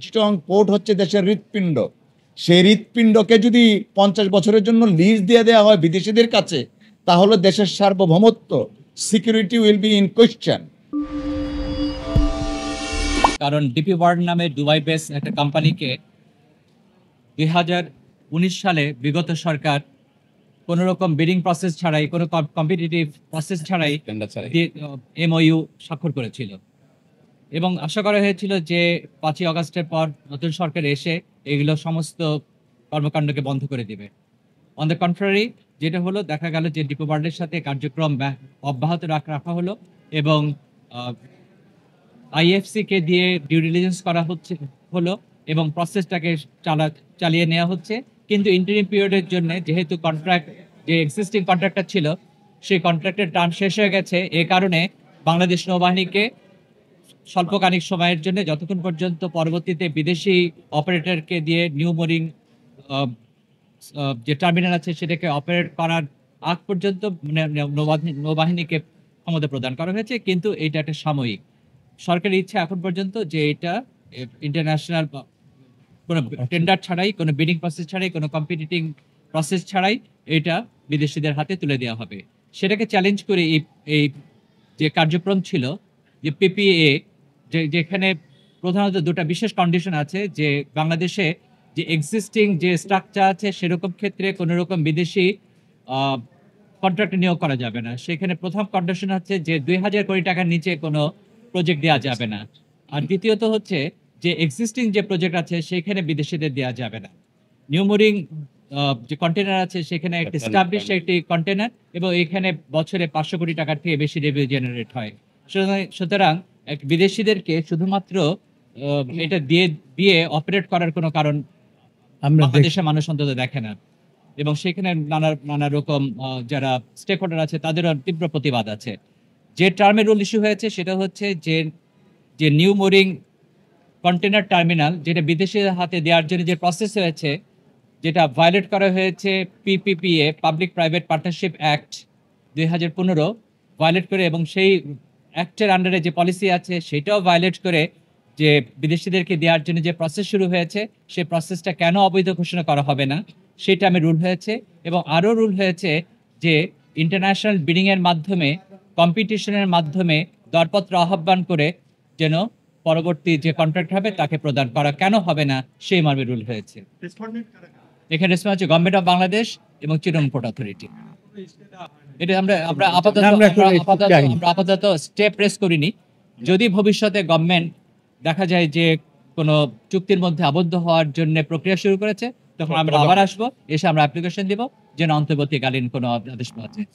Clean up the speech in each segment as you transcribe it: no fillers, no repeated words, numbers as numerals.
চিটং port হচ্ছে দেশের হৃৎপিণ্ড। সেই হৃৎপিণ্ডকে যদি 50 বছরের জন্য লিজ দিয়ে দেওয়া হয় বিদেশিদের কাছে, তাহলে দেশের সার্বভৌমত্ব, security will be in question. কারণ ডিপি ওয়ার্ল্ড নামে দুবাই বেস একটা কোম্পানিকে 2019 সালে বিগত সরকার কোনো রকম বিডিং প্রসেস ছাড়াই, কোনো কম্পিটিটিভ প্রসেস ছাড়াই এমওইউ স্বাক্ষর করেছিল এবং আশা করা হয়েছিল যে 5ই আগস্টের পর নতুন সরকার এসে এগুলো সমস্ত কর্মকাণ্ডকে বন্ধ করে দিবে। অন দ্য কন্ট্রারি যেটা হলো, দেখা গেল যে ডিপি ওয়ার্ল্ডের সাথে কার্যক্রম অব্যাহত রাখা হলো এবং আইএফসিকে দিয়ে ডিউ ডিলিজেন্স করা হলো এবং প্রসেসটাকে চালিয়ে নেওয়া হচ্ছে। কিন্তু ইন্টারিম পিরিয়ডের জন্য যেহেতু কন্ট্রাক্ট, যে এক্সিস্টিং কন্ট্রাক্টটা ছিল, সেই কন্ট্রাক্টের টার্ম শেষ হয়ে গেছে। এই কারণে বাংলাদেশ নৌবাহিনীকে স্বল্পকালিক সময়ের জন্য, যতক্ষণ পর্যন্ত পরবর্তীতে বিদেশি অপারেটরকে দিয়ে নিউ মোরিং যে টার্মিনাল আছে সেটাকে অপারেট করার আগ পর্যন্ত নৌবাহিনীকে ক্ষমতা প্রদান করা হয়েছে। কিন্তু এটা একটা সাময়িক সরকারের ইচ্ছা এখন পর্যন্ত যে এটা ইন্টারন্যাশনাল কোনো টেন্ডার ছাড়াই, কোনো বিডিং প্রসেস ছাড়াই, কোনো কম্পিটিটিং প্রসেস ছাড়াই এটা বিদেশিদের হাতে তুলে দেওয়া হবে। সেটাকে চ্যালেঞ্জ করে এই যে কার্যক্রম ছিল, যে পিপিএ, যেখানে প্রধানত দুটো বিশেষ কন্ডিশন আছে, যে বাংলাদেশে যে এক্সিস্টিং যে স্ট্রাকচার আছে সেরকম ক্ষেত্রে কোনো রকম বিদেশি কন্ট্রাক্ট নিয়োগ করা যাবে না। সেখানে প্রথম কন্ডিশন হচ্ছে যে 2000 কোটি টাকার নিচে কোনো প্রজেক্ট দেওয়া যাবে না। আর দ্বিতীয়ত হচ্ছে যে এক্সিস্টিং যে প্রজেক্ট আছে সেখানে বিদেশিদের দেওয়া যাবে না। নিউ মোরিং যে কন্টেনার আছে সেখানে একটি এস্টাবলিশ একটি কন্টেনার এবং এখানে বছরে 500 কোটি টাকার থেকে বেশি রেভিনিউ জেনারেট হয়। সুতরাং বিদেশিদেরকে শুধুমাত্র এটা দিয়ে অপারেট করার কোনো কারণ বাংলাদেশের মানুষ অন্তত দেখে না এবং সেখানে নানা রকম যারা স্টেক হোল্ডার আছে তাদেরও তীব্র প্রতিবাদ আছে। যে টার্মে রুল ইস্যু হয়েছে সেটা হচ্ছে যে নিউ মোরিং কন্টেনার টার্মিনাল, যেটা বিদেশিদের হাতে দেওয়ার জন্য যে প্রসেস হয়েছে, যেটা ভায়োলেট করা হয়েছে PPPA, public private partnership act 2015 violate করে, এবং সেই অ্যাক্টের আন্ডারে যে পলিসি আছে সেটাও ভায়োলেট করে যে বিদেশিদেরকে দেওয়ার জন্য যে প্রসেস শুরু হয়েছে সেই প্রসেসটা কেন অবৈধ ঘোষণা করা হবে না সেটা আমি রুল হয়েছে। এবং আরও রুল হয়েছে যে ইন্টারন্যাশনাল বিডিংয়ের মাধ্যমে, কম্পিটিশনের মাধ্যমে দরপত্র আহ্বান করে যেন পরবর্তী যে কন্ট্রাক্ট হবে তাকে প্রদান করা কেন হবে না সেই মর্মে রুল হয়েছে। এখানে রেসপন্স হচ্ছে গভর্নমেন্ট অফ বাংলাদেশ এবং চিটং পোর্ট অথরিটি। এটা আমরা আপাতত স্টেপ প্রেস করিনি। যদি ভবিষ্যতে গভর্নমেন্ট দেখা যায় যে কোনো চুক্তির মধ্যে আবদ্ধ হওয়ার জন্য প্রক্রিয়া শুরু করেছে, তখন আমরা আবার আসবো, এসে আমরা অ্যাপ্লিকেশন দিব যেন অন্তর্বর্তীকালীন কোনো আদেশ পাওয়া যায়।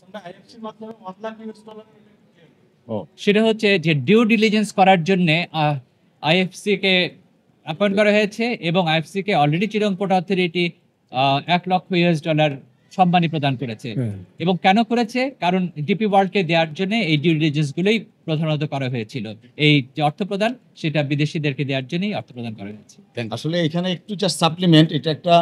সেটা হচ্ছে যে ডিউ ডিলিজেন্স করার জন্য আইএফসি কে অ্যাপয়েন্ট করা হয়েছে এবং আইএফসি কে অলরেডি চিটং পোর্ট অথরিটি $1 লক্ষ সম্মানী প্রদান করেছে। এবং কেন করেছে? কারণ ডিপি ওয়ার্ল্ডকে দেওয়ার জন্য এই ডিউ ডিলিজেন্স গুলোই প্রধানত করা হয়েছিল। এই যে অর্থ প্রদান, সেটা বিদেশিদেরকে দেওয়ার জন্যই অর্থ প্রদান করা হয়েছে। আসলে এখানে একটু জাস্ট সাপ্লিমেন্ট, এটা একটা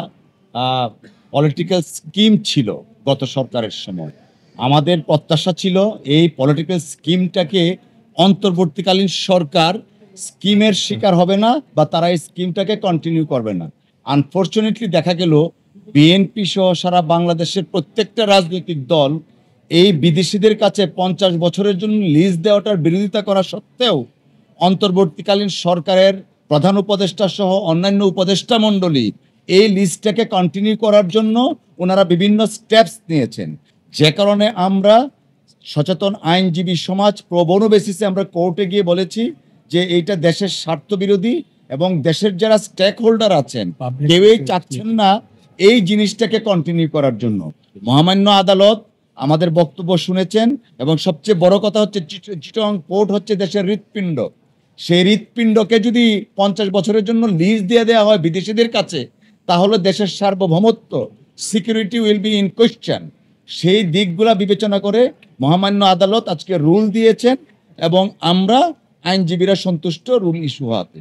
পলিটিক্যাল স্কিম ছিল গত সরকারের সময়। আমাদের প্রত্যাশা ছিল এই পলিটিক্যাল স্কিমটাকে অন্তর্বর্তীকালীন সরকার স্কিমের শিকার হবে না বা তারা এই স্কিমটাকে কন্টিনিউ করবে না। আনফর্চুনেটলি দেখা গেল বিএনপি সহ সারা বাংলাদেশের প্রত্যেকটা রাজনৈতিক দল এই বিদেশিদের কাছে 50 বছরের জন্য লিজ দেওয়াটার বিরোধিতা করা সত্ত্বেও অন্তর্বর্তীকালীন সরকারের প্রধান উপদেষ্টা সহ অন্যান্য উপদেষ্টা মণ্ডলী এই লিজটাকে কন্টিনিউ করার জন্য ওনারা বিভিন্ন স্টেপস নিয়েছেন। যে কারণে আমরা সচেতন আইনজীবী সমাজ প্রবণ বেসিসে আমরা কোর্টে গিয়ে বলেছি যে এইটা দেশের স্বার্থ বিরোধী এবং দেশের যারা স্টেক হোল্ডার আছেন কেউই চাচ্ছেন না এই জিনিসটাকে কন্টিনিউ করার জন্য। মহামান্য আদালত আমাদের বক্তব্য শুনেছেন এবং সবচেয়ে বড় কথা হচ্ছে চিটং পোর্ট হচ্ছে দেশের হৃৎপিণ্ড। সেই হৃৎপিণ্ডকে যদি 50 বছরের জন্য লিজ দিয়ে দেওয়া হয় বিদেশিদের কাছে, তাহলে দেশের সার্বভৌমত্ব, security will be in question. সেই দিকগুলা বিবেচনা করে মহামান্য আদালত আজকে রুল দিয়েছেন এবং আমরা আইনজীবীরা সন্তুষ্ট রুল ইস্যু হওয়াতে।